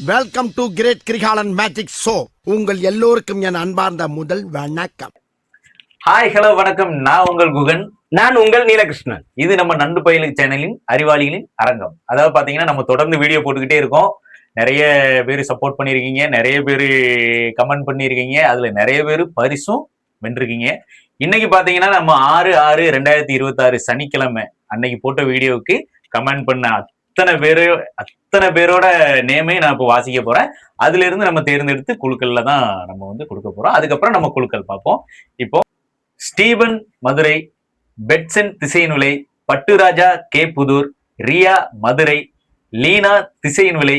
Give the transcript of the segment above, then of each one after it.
Welcome to great Kirikalan magic show. உங்கள் எல்லோருக்கும் என் அன்பார்ந்த முதல் வணக்கம். ஹாய் ஹலோ வணக்கம். நான் உங்கள் குகன். நான் உங்கள் நீலகிருஷ்ணன். இது நம்ம நண்டு பயிலுக்கு சேனலின் அறிவாளிகளின் அரங்கம். அதாவது பாத்தீங்கன்னா நம்ம தொடர்ந்து வீடியோ போட்டுக்கிட்டே இருக்கோம். நிறைய பேர் சப்போர்ட் பண்ணிருக்கீங்க, நிறைய பேர் கமெண்ட் பண்ணிருக்கீங்க, அதுல நிறைய பேர் பரிசும் வென்றிருக்கீங்க. இன்னைக்கு பாத்தீங்கன்னா நம்ம 6/6/2026 சனிக்கிழமை அன்னைக்கு போட்ட வீடியோவுக்கு கமெண்ட் பண்ண அத்தனை பேரோட நேமே நான் இப்போ வாசிக்க போறேன். அதுல இருந்து நம்ம தேர்ந்தெடுத்து குழுக்கள்ல தான் நம்ம வந்து கொடுக்க போறோம். அதுக்கப்புறம் நம்ம குழுக்கள் பார்ப்போம். இப்போ Stephen Madurai, Betson Thisayanvilai, Patturaja K Puthur, Riya Madurai, Leena Thisayanvilai,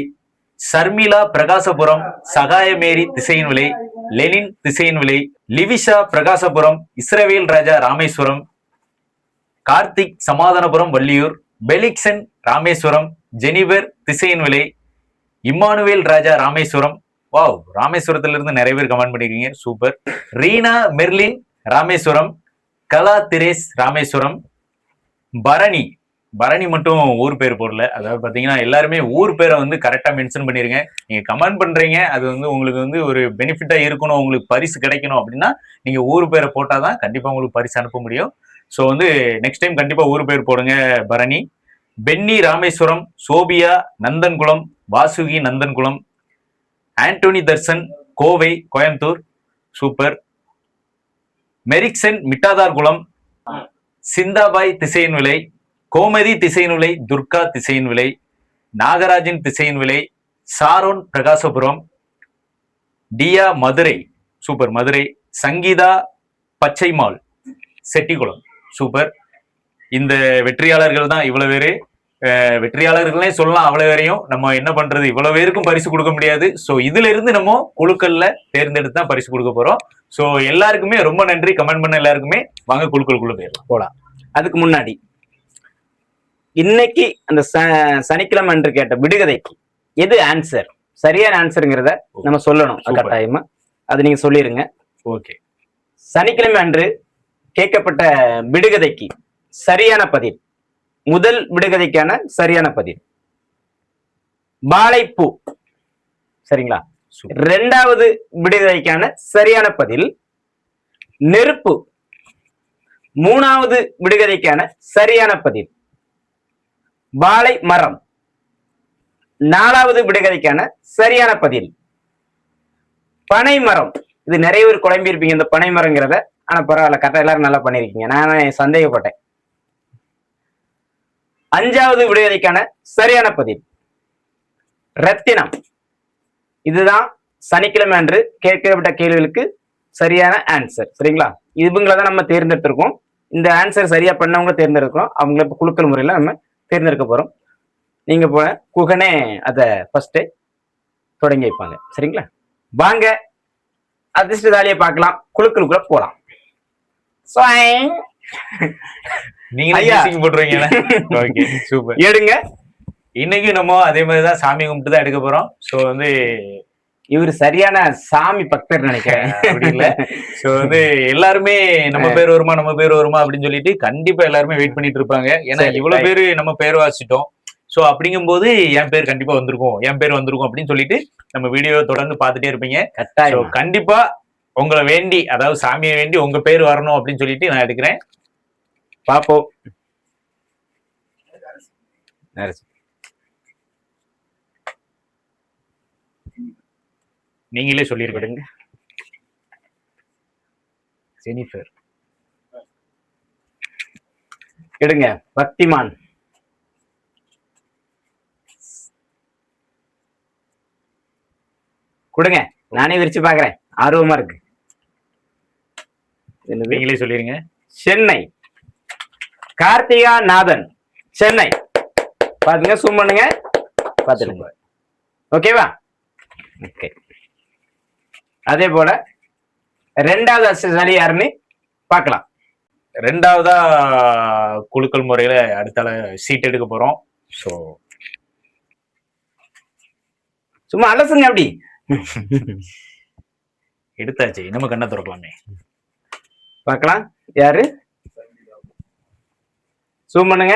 Sharmila Prakasapuram, Sahayamary Thisayanvilai, Lenin Thisayanvilai, Livisha Prakasapuram, Israel Raja Rameswaram, Karthik Samathanapuram Valliyur, Felixon Rameswaram, Jenifer Thisayanvilai, Immanuel Raja Rameswaram. Wow, ராமேஸ்வரத்துல இருந்து நிறைய பேர் கமெண்ட் பண்ணிருக்கீங்க, super. Reena Merlin Rameswaram, Kala Therese Rameswaram, Bharani மட்டும் ஊர் பேர் போடல. அதாவது பாத்தீங்கன்னா எல்லாருமே ஊர் பேரை வந்து கரெக்டா மென்ஷன் பண்ணிருங்க. நீங்க கமெண்ட் பண்றீங்க, அது வந்து உங்களுக்கு வந்து ஒரு பெனிஃபிட்டா இருக்கணும், உங்களுக்கு பரிசு கிடைக்கணும் அப்படின்னா நீங்க ஊர் பேரை போட்டாதான் கண்டிப்பா உங்களுக்கு பரிசு அனுப்ப முடியும். ஸோ வந்து நெக்ஸ்ட் டைம் கண்டிப்பா ஊர் பேர் போடுங்க. Bharani, Benny Rameswaram, Sophia Nanthankulam, Vasuki Nanthankulam, Antony Darshan Kovai Coimbatore, super. Merickson Mittadarkulam, Chinthabai Thisayanvilai, Gomathi Thisayanvilai, Durga Thisayanvilai, Nagarajan Thisayanvilai, Sharon Prakasapuram, Diya Madurai, super Madurai, Sangeetha Pachaimal Chettikulam, super. இந்த வெற்றியாளர்கள் தான் இவ்வளவு பேரு. வெற்றியாளர்களே சொல்லலாம். அவ்வளவு பேரையும் நம்ம என்ன பண்றது, இவ்வளவு பேருக்கும் பரிசு கொடுக்க முடியாது. ஸோ இதுல இருந்து நம்ம குழுக்கள்ல தேர்ந்தெடுத்து தான் பரிசு கொடுக்க போறோம். ஸோ எல்லாருக்குமே ரொம்ப நன்றி. கமெண்ட் பண்ண எல்லாருக்குமே வாங்க குழுக்களுக்குள்ள போகலாம். அதுக்கு முன்னாடி இன்னைக்கு அந்த சனிக்கிழமை அன்று கேட்ட விடுகதைக்கு எது ஆன்சர், சரியான ஆன்சருங்கிறத நம்ம சொல்லணும் கட்டாயமா. அது நீங்க சொல்லிருங்க. ஓகே. சனிக்கிழமை அன்று கேட்கப்பட்ட விடுகதைக்கு சரியான பதில், முதல் விடுகதைக்கான சரியான பதில் வாழைப்பூ. சரிங்களா? இரண்டாவது விடுகதைக்கான சரியான பதில் நெருப்பு. மூணாவது விடுகதைக்கான சரியான பதில் வாழை மரம். நாலாவது விடுகதைக்கான சரியான பதில் பனை மரம். இது நிறைய பேர் குழம்பி இருப்பீங்க இந்த பனை மரங்கிறத. ஆனா பரவாயில்ல, கரெக்டா எல்லாரும் நல்லா பண்ணிருக்கீங்க. நான் சந்தேகப்பட்டேன். அஞ்சாவது விடுகதைக்கான சரியான பதில் ரத்தினம். இதுதான் சனிக்கிழமை அன்று கேட்கப்பட்ட கேள்விகளுக்கு சரியான ஆன்சர். சரிங்களா? இவங்களதான் நம்ம தேர்ந்தெடுத்திருக்கோம். இந்த ஆன்சர் சரியா பண்ணவங்க தேர்ந்தெடுக்கிறோம். அவங்கள இப்ப குலுக்கல் முறையில நம்ம தேர்ந்தெடுக்க போறோம். நீங்க போன குகனே அத ஃபர்ஸ்ட் தொடங்கி வைப்பாங்க. சரிங்களா? வாங்க அதிர்ஷ்டசாலியை பார்க்கலாம். குலுக்களுக்குள்ள போலாம். எடுங்க. இன்னைக்கு நம்ம அதே மாதிரிதான் சாமி கும்பிட்டு தான் எடுக்க போறோம். சோ வந்து இவரு சரியான சாமி பக்தர் நினைக்கிறேன். அப்படி இல்ல. சோ வந்து எல்லாருமே நம்ம பேர் வருமா அப்படின்னு சொல்லிட்டு கண்டிப்பா எல்லாருமே வெயிட் பண்ணிட்டு இருப்பாங்க. ஏன்னா இவ்வளவு பேரு நம்ம பேர் வாசிட்டோம். சோ அப்படிங்கும் போது என் பேர் கண்டிப்பா வந்திருக்கும் அப்படின்னு சொல்லிட்டு நம்ம வீடியோ தொடர்ந்து பார்த்துட்டே இருப்பீங்க. கண்டிப்பா உங்களை வேண்டி, அதாவது சாமியை வேண்டி உங்க பேர் வரணும் அப்படின்னு சொல்லிட்டு நான் எடுக்கிறேன். பாப்போம். நீங்களே சொல்லிருக்கீங்க. ஜெனிஃபர் எடுங்க. பக்திமான். கொடுங்க, நானே விரிச்சு பாக்குறேன். ஆர்வமா இருக்கு. நீங்களே சொல்லிருங்க. சென்னை கார்த்திகா நாதன், சென்னை. பாத்துங்க, ஜூம் பண்ணுங்க, பாத்துருங்க. ஓகேவா? ஓகே. அதே போல ரெண்டாவது அதிர்ஷ்டசாலி யாருன்னு பார்க்கலாம். ரெண்டாவதா குலுக்கல் முறையில அடுத்தால சீட் எடுக்க போறோம். ஸோ சும்மா அலசுங்க. அப்படி எடுத்தாச்சு, நம்ம கண்ணை திறக்கலாமே. பார்க்கலாம் யாரு. ஜூம் பண்ணுங்க.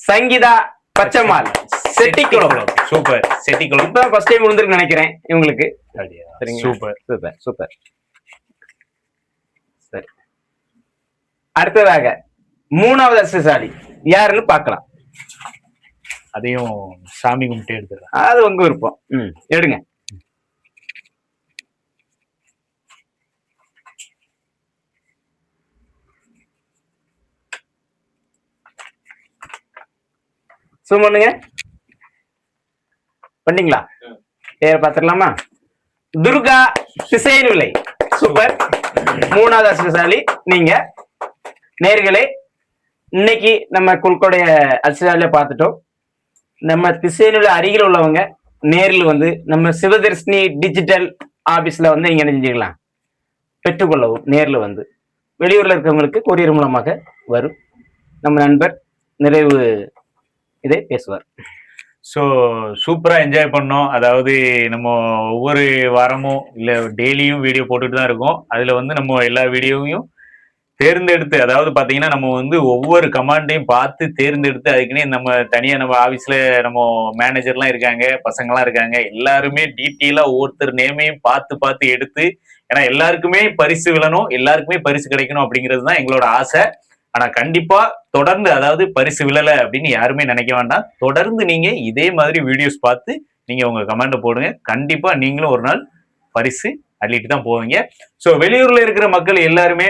சங்கீதா பச்சைமால், செட்டிக்குளம். சூப்பர். செட்டிக்குளம் இப்ப ஃபர்ஸ்ட் டைம் விழுந்திருக்கு நினைக்கிறேன் இவங்களுக்கு. Super super super. சரி, அடுத்ததாக 3வது அதிர்ஷ்டசாலி யாருன்னு பார்க்கலாம். அதையும் சாமி கும்பிட்டு எடுத்துக்கலாம். அது உங்க விருப்பம். எடுங்க. zoom பண்ணுங்க. பண்ணீங்களா? பேரை பார்த்துடலாமா? துர்கா திசையன்விளை. சூப்பர். 3வது அதிர்ஷ்டசாலி நீங்க. நேர்களே, இன்னைக்கு நம்ம குழுக்கோடைய அதிர்ஷ்டசாலியை பார்த்துட்டோம். நம்ம திசையன்விளை அருகில் உள்ளவங்க நேரில் வந்து நம்ம சிவதர்ஷினி டிஜிட்டல் ஆபீஸ்ல வந்து நீங்க நினைஞ்சுக்கலாம், பெற்றுக்கொள்ளவும். நேரில் வந்து வெளியூர்ல இருக்கவங்களுக்கு கொரியர் மூலமாக வரும். நம்ம நண்பர் நிறைவு இதை பேசுவார். ஸோ சூப்பராக என்ஜாய் பண்ணோம். அதாவது நம்ம ஒவ்வொரு வாரமும் இல்லை டெய்லியும் வீடியோ போட்டுட்டு தான் இருக்கோம். அதில் வந்து நம்ம எல்லா வீடியோவையும் தேர்ந்தெடுத்து, அதாவது பார்த்தீங்கன்னா நம்ம வந்து ஒவ்வொரு கமாண்டையும் பார்த்து தேர்ந்தெடுத்து, அதுக்குன்னே நம்ம தனியாக நம்ம ஆஃபீஸில் நம்ம மேனேஜர்லாம் இருக்காங்க, பசங்களாம் இருக்காங்க, எல்லாருமே டீட்டெயிலாக ஒவ்வொருத்தர் நேமையும் பார்த்து பார்த்து எடுத்து, ஏன்னா எல்லாருக்குமே பரிசு விழணும், எல்லாருக்குமே பரிசு கிடைக்கணும் அப்படிங்கிறது தான் எங்களோட ஆசை. ஆனா கண்டிப்பா தொடர்ந்து, அதாவது பரிசு விழல அப்படின்னு யாருமே நினைக்க வேண்டாம். தொடர்ந்து நீங்க இதே மாதிரி வீடியோஸ் பார்த்து நீங்க உங்க கமெண்ட் போடுங்க. கண்டிப்பா நீங்களும் ஒரு நாள் பரிசு அள்ளிட்டு தான் போவீங்க. ஸோ வெளியூர்ல இருக்கிற மக்கள் எல்லாருமே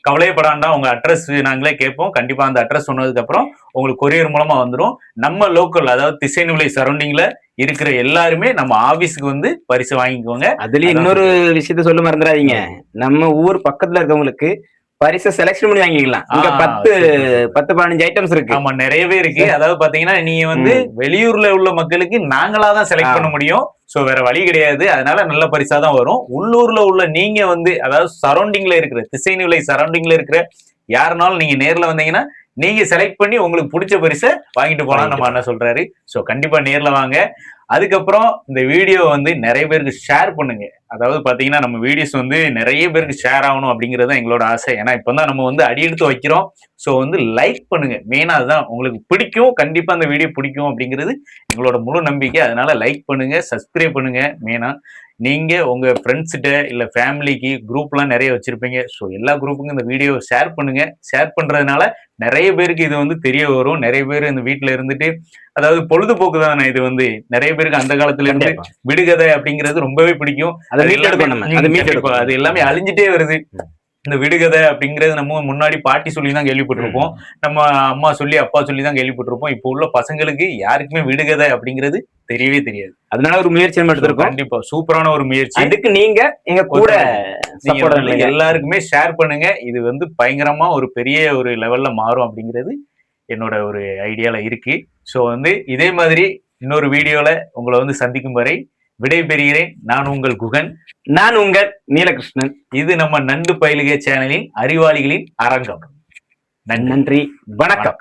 கவலைப்படாண்டா, உங்க அட்ரஸ் நாங்களே கேட்போம். கண்டிப்பா அந்த அட்ரஸ் சொன்னதுக்கு அப்புறம் உங்களுக்கு கொரியர் மூலமா வந்துடும். நம்ம லோக்கல், அதாவது திசையன்விளை சரௌண்டிங்ல இருக்கிற எல்லாருமே நம்ம ஆபீஸ்க்கு வந்து பரிசு வாங்கிக்கோங்க. அதுலயும் இன்னொரு விஷயத்த சொல்ல மறந்துடாதீங்க, நம்ம ஊர் பக்கத்துல இருக்கவங்களுக்கு பரிசை செலக்ஷன் பண்ணி வாங்கிக்கலாம். இங்க 10-15 ஐட்டம்ஸ் இருக்கு. ஆமா, நிறையவே இருக்கு. அதாவது பாத்தீங்கன்னா நீங்க வந்து வெளியூர்ல உள்ள மக்களுக்கு நாங்களா தான் செலக்ட் பண்ண முடியும். சோ வேற வழி கிடையாது. அதனால நல்ல பரிசா தான் வரும். உள்ளூர்ல உள்ள நீங்க வந்து, அதாவது சரௌண்டிங்ல இருக்கிற திசையன்விளை சரௌண்டிங்ல இருக்கிற யாருனாலும் நீங்க நேர்ல வந்தீங்கன்னா நீங்க செலக்ட் பண்ணி உங்களுக்கு பிடிச்ச பரிசை வாங்கிட்டு போலாம் நம்ம அண்ணன் சொல்றாரு. சோ கண்டிப்பா நேர்ல வாங்க. அதுக்கப்புறம் இந்த வீடியோ வந்து நிறைய பேருக்கு ஷேர் பண்ணுங்க. அதாவது பாத்தீங்கன்னா நம்ம வீடியோஸ் வந்து நிறைய பேருக்கு ஷேர் ஆகணும் அப்படிங்கிறது எங்களோட ஆசை. ஏன்னா இப்பதான் நம்ம வந்து அடி எடுத்து வைக்கிறோம். ஸோ வந்து லைக் பண்ணுங்க. மெயினா அதுதான், உங்களுக்கு பிடிக்கும், கண்டிப்பா அந்த வீடியோ பிடிக்கும் அப்படிங்கிறது எங்களோட முழு நம்பிக்கை. அதனால லைக் பண்ணுங்க, சப்ஸ்கிரைப் பண்ணுங்க. மெயினா நீங்க உங்க ஃப்ரெண்ட்ஸ்கிட்ட இல்ல ஃபேமிலிக்கு குரூப்லாம் நிறைய வச்சிருப்பீங்க. ஸோ எல்லா குரூப்புக்கும் இந்த வீடியோ ஷேர் பண்ணுங்க. ஷேர் பண்றதுனால நிறைய பேருக்கு இது வந்து தெரிய வரும். நிறைய பேர் இந்த வீட்டுல இருந்துட்டு, அதாவது பொழுதுபோக்கு தானே இது வந்து, நிறைய பேருக்கு அந்த காலத்துல இருந்து விடுகதை அப்படிங்கிறது ரொம்பவே பிடிக்கும். அது எல்லாமே அழிஞ்சிட்டே வருது. இந்த விடுகதை அப்படிங்கிறது நம்ம முன்னாடி பாட்டி சொல்லி தான் கேள்விப்பட்டிருப்போம், நம்ம அம்மா சொல்லி அப்பா சொல்லி தான் கேள்விப்பட்டிருப்போம். இப்போ உள்ள பசங்களுக்கு யாருக்குமே விடுகதை அப்படிங்கிறது தெரியவே தெரியாது. அதனால ஒரு முயற்சி எடுத்திருக்கோம். கண்டிப்பா சூப்பரான ஒரு முயற்சி. அதுக்கு நீங்க எங்க கூட எல்லாருக்குமே ஷேர் பண்ணுங்க. இது வந்து பயங்கரமா ஒரு பெரிய ஒரு லெவல்ல மாறும் அப்படிங்கிறது என்னோட ஒரு ஐடியால இருக்கு. ஸோ வந்து இதே மாதிரி இன்னொரு வீடியோல உங்களை வந்து சந்திக்கும் வரை விடை பெறுகிறேன். நான் உங்கள் குகன். நான் உங்கள் நீலகிருஷ்ணன். இது நம்ம நண்டு பயிலுகை சேனலின் அறிவாளிகளின் அரங்கம். நன்றி, வணக்கம்.